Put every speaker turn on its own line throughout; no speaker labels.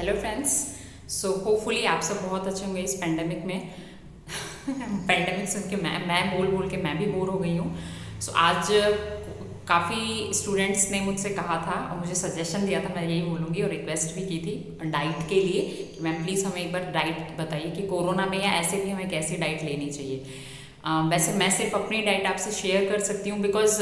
Hello friends. So hopefully आप सब बहुत अच्छे होंगे इस पेंडेमिक में। पेंडेमिक सुन के मैं बोल बोल के मैं भी बोर हो गई हूँ। सो आज काफ़ी स्टूडेंट्स ने मुझसे कहा था और मुझे सजेशन दिया था, मैं यही बोलूँगी और रिक्वेस्ट भी की थी डाइट के लिए कि मैम प्लीज़ हमें एक बार डाइट बताइए कि कोरोना में या ऐसे भी हमें कैसी डाइट लेनी चाहिए। वैसे मैं सिर्फ अपनी डाइट आपसे शेयर कर सकती हूँ बिकॉज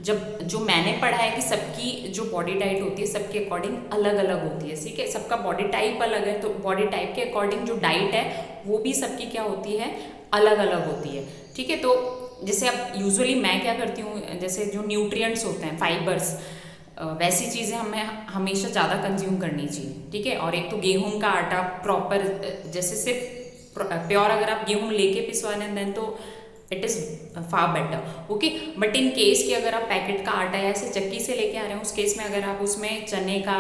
जब जो मैंने पढ़ा है कि सबकी जो बॉडी डाइट होती है सबके अकॉर्डिंग अलग अलग होती है। ठीक है, सबका बॉडी टाइप अलग है, तो बॉडी टाइप के अकॉर्डिंग जो डाइट है वो भी सबकी क्या होती है, अलग अलग होती है। ठीक है, तो जैसे अब यूजुअली मैं क्या करती हूँ, जैसे जो न्यूट्रिएंट्स होते हैं, फाइबर्स, वैसी चीज़ें हमें हमेशा ज़्यादा कंज्यूम करनी चाहिए। ठीक है, और एक तो गेहूं का आटा प्रॉपर, जैसे सिर्फ प्योर अगर आप गेहूं लेके पिसवा लें देन तो it is far better. Okay, but in case कि अगर आप पैकेट का आटा या ऐसे चक्की से लेके आ रहे हैं, उस केस में अगर आप उसमें चने का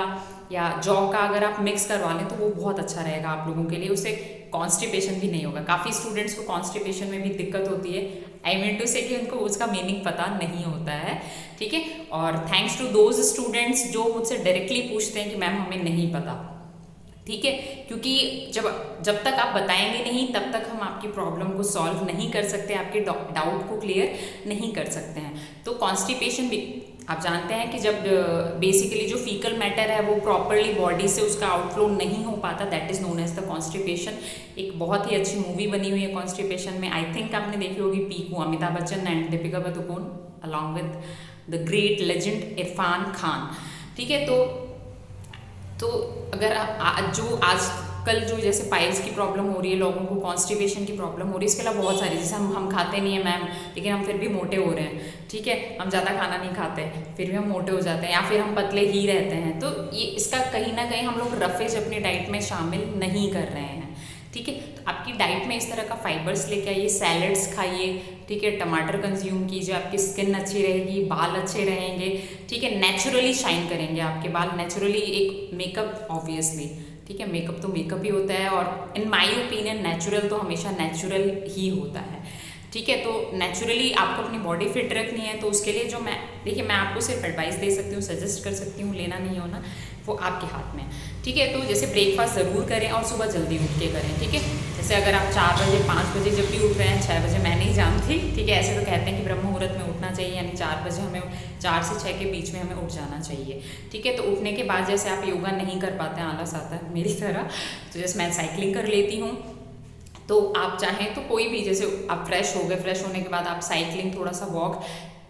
या जौ का अगर आप मिक्स करवा लें तो वो बहुत अच्छा रहेगा आप लोगों के लिए। उससे कॉन्स्टिपेशन भी नहीं होगा। काफ़ी स्टूडेंट्स को कॉन्स्टिपेशन में भी दिक्कत होती है। आई मीन टू से कि उनको उसका मीनिंग पता नहीं होता है। ठीक है, और थैंक्स टू दोज स्टूडेंट्स जो मुझसे डायरेक्टली पूछते हैं कि मैम हमें नहीं पता। ठीक है, क्योंकि जब तक आप बताएंगे नहीं तब तक हम आपकी प्रॉब्लम को सॉल्व नहीं कर सकते, आपके डाउट को क्लियर नहीं कर सकते हैं। तो कॉन्स्टिपेशन भी आप जानते हैं कि जब बेसिकली जो फीकल मैटर है वो प्रॉपरली बॉडी से उसका आउटफ्लो नहीं हो पाता, that is known as the constipation. एक बहुत ही अच्छी मूवी बनी हुई है कॉन्स्टिपेशन में, आई थिंक आपने देखी होगी, Piku, Amitabh Bachchan and Deepika Padukone along with the great legend Irfan Khan. ठीक है, तो अगर जो आजकल जो जैसे पाइल्स की प्रॉब्लम हो रही है लोगों को, कॉन्स्टिपेशन की प्रॉब्लम हो रही है, इसके अलावा बहुत सारी, जैसे हम खाते नहीं है मैम लेकिन हम फिर भी मोटे हो रहे हैं। ठीक है, हम ज़्यादा खाना नहीं खाते फिर भी हम मोटे हो जाते हैं, या फिर हम पतले ही रहते हैं। तो ये इसका कहीं ना कहीं हम लोग रफेज अपनी डाइट में शामिल नहीं कर रहे हैं। ठीक है, तो आपकी डाइट में इस तरह का फाइबर्स लेके आइए, सैलड्स खाइए। ठीक है, टमाटर कंज्यूम कीजिए, आपकी स्किन अच्छी रहेगी, बाल अच्छे रहेंगे। ठीक है, नेचुरली शाइन करेंगे आपके बाल, नेचुरली एक मेकअप ऑब्वियसली। ठीक है, मेकअप तो मेकअप ही होता है, और इन माय ओपिनियन नेचुरल तो हमेशा नेचुरल ही होता है। ठीक है, तो नेचुरली आपको अपनी बॉडी फिट रखनी है, तो उसके लिए जो देखिए मैं आपको सिर्फ एडवाइस दे सकती हूँ, सजेस्ट कर सकती हूँ, लेना नहीं होना वो आपके हाथ में। ठीक है, तो जैसे ब्रेकफास्ट ज़रूर करें और सुबह जल्दी उठ के करें। ठीक है, जैसे अगर आप 4 बजे 5 बजे जब भी उठ रहे हैं, 6 बजे मैं नहीं जानती। ठीक है, ऐसे तो कहते हैं कि ब्रह्म मुहूर्त में उठना चाहिए, यानी 4 बजे हमें, 4 से 6 के बीच में हमें उठ जाना चाहिए। ठीक है, तो उठने के बाद जैसे आप योगा नहीं कर पाते हैं, आलस आता है मेरी तरह, तो जैसे मैं साइकिलिंग कर लेती हूँ। तो आप चाहें तो कोई भी, जैसे आप फ्रेश हो गए, फ्रेश होने के बाद आप साइकिलिंग, थोड़ा सा वॉक,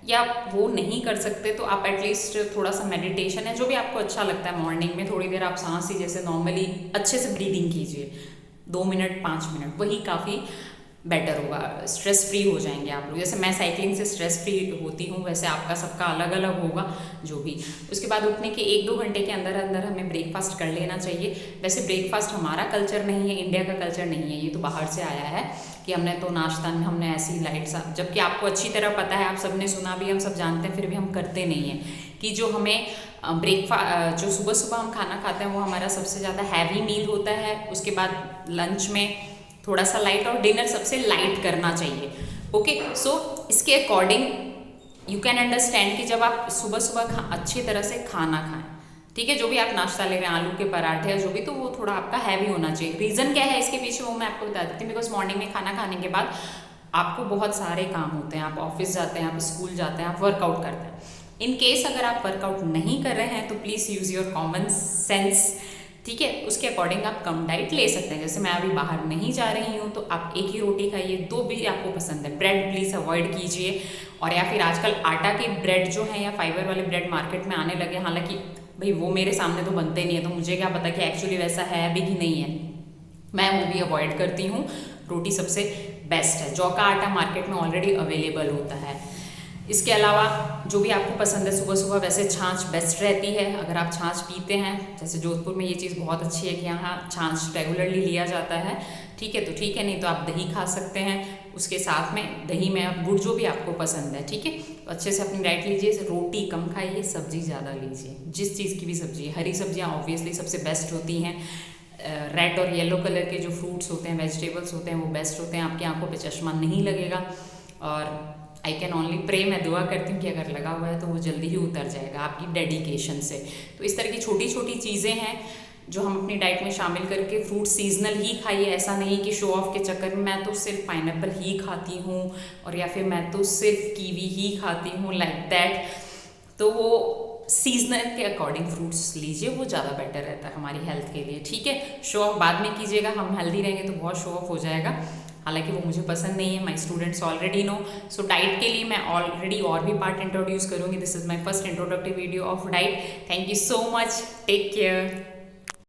या वो नहीं कर सकते तो आप एटलीस्ट थोड़ा सा मेडिटेशन है, जो भी आपको अच्छा लगता है, मॉर्निंग में थोड़ी देर आप सांस ही जैसे नॉर्मली अच्छे से ब्रीदिंग कीजिए, 2 मिनट 5 मिनट, वही काफ़ी बेटर होगा, स्ट्रेस फ्री हो जाएंगे आप लोग। जैसे मैं साइकिलिंग से स्ट्रेस फ्री होती हूँ, वैसे आपका सबका अलग अलग होगा जो भी। उसके बाद उठने के 1-2 घंटे के अंदर अंदर हमें ब्रेकफास्ट कर लेना चाहिए। वैसे ब्रेकफास्ट हमारा कल्चर नहीं है, इंडिया का कल्चर नहीं है, ये तो बाहर से आया है कि हमने तो नाश्ता हमने ऐसी लाइट सा, जबकि आपको अच्छी तरह पता है, आप सबने सुना भी, हम सब जानते हैं, फिर भी हम करते नहीं हैं कि जो हमें ब्रेकफास्ट, जो सुबह सुबह हम खाना खाते हैं वो हमारा सबसे ज़्यादा हैवी मील होता है। उसके बाद लंच में थोड़ा सा लाइट, और डिनर सबसे लाइट करना चाहिए। ओके, सो इसके अकॉर्डिंग यू कैन अंडरस्टैंड कि जब आप सुबह सुबह अच्छी तरह से खाना खाएं, ठीक है, जो भी आप नाश्ता ले रहे हैं, आलू के पराठे या जो भी, तो वो थोड़ा आपका हैवी होना चाहिए। रीज़न क्या है इसके पीछे वो मैं आपको बता देती हूँ। बिकॉज मॉर्निंग में खाना खाने के बाद आपको बहुत सारे काम होते हैं, आप ऑफिस जाते हैं, आप स्कूल जाते हैं, आप वर्कआउट करते हैं। इन केस अगर आप वर्कआउट नहीं कर रहे हैं तो please use your common sense. ठीक है, उसके अकॉर्डिंग आप कम डाइट ले सकते हैं। जैसे मैं अभी बाहर नहीं जा रही हूँ तो आप एक ही रोटी खाइए, 2 भी आपको पसंद है, ब्रेड प्लीज़ अवॉइड कीजिए। और या फिर आजकल आटा के ब्रेड जो है या फाइबर वाले ब्रेड मार्केट में आने लगे, हालांकि भाई वो मेरे सामने तो बनते नहीं है, तो मुझे क्या पता कि एक्चुअली वैसा है भी कि नहीं है, मैं वो भी अवॉइड करती हूँ। रोटी सबसे बेस्ट है, जौ का आटा मार्केट में ऑलरेडी अवेलेबल होता है। इसके अलावा जो भी आपको पसंद है, सुबह सुबह वैसे छाछ बेस्ट रहती है अगर आप छाछ पीते हैं। जैसे जोधपुर में ये चीज़ बहुत अच्छी है कि यहाँ छाछ रेगुलरली लिया जाता है। ठीक है, तो ठीक है, नहीं तो आप दही खा सकते हैं, उसके साथ में दही में आप गुड़, जो भी आपको पसंद है। ठीक है, तो अच्छे से अपनी डाइट लीजिए, रोटी कम खाइए, सब्जी ज़्यादा लीजिए, जिस चीज़ की भी सब्जी, हरी सब्जियाँ ऑब्वियसली सबसे बेस्ट होती हैं। रेड और येलो कलर के जो फ्रूट्स होते हैं, वेजिटेबल्स होते हैं, वो बेस्ट होते हैं, आपकी आंखों पे चश्मा नहीं लगेगा। और आई कैन ओनली प्रे, मैं दुआ करती हूँ कि अगर लगा हुआ है तो वो जल्दी ही उतर जाएगा आपकी डेडिकेशन से। तो इस तरह की छोटी छोटी चीज़ें हैं जो हम अपनी डाइट में शामिल करके फ्रूट सीजनल ही खाइए। ऐसा नहीं कि शो ऑफ के चक्कर में मैं तो सिर्फ पाइनएप्पल ही खाती हूँ और या फिर मैं तो सिर्फ कीवी ही खाती हूँ, लाइक दैट। तो वो सीजनल के अकॉर्डिंग फ्रूट्स लीजिए, वो ज़्यादा बेटर रहता है हमारी हेल्थ के लिए, ठीक है। शो ऑफ बाद में कीजिएगा, हम हेल्दी रहेंगे तो बहुत शो ऑफ हो जाएगा, हालांकि वो मुझे पसंद नहीं है, my students already know. So diet के लिए मैं ऑलरेडी और भी पार्ट इंट्रोड्यूस करूँगी। This is my first introductory video of diet. Thank you so much, take care.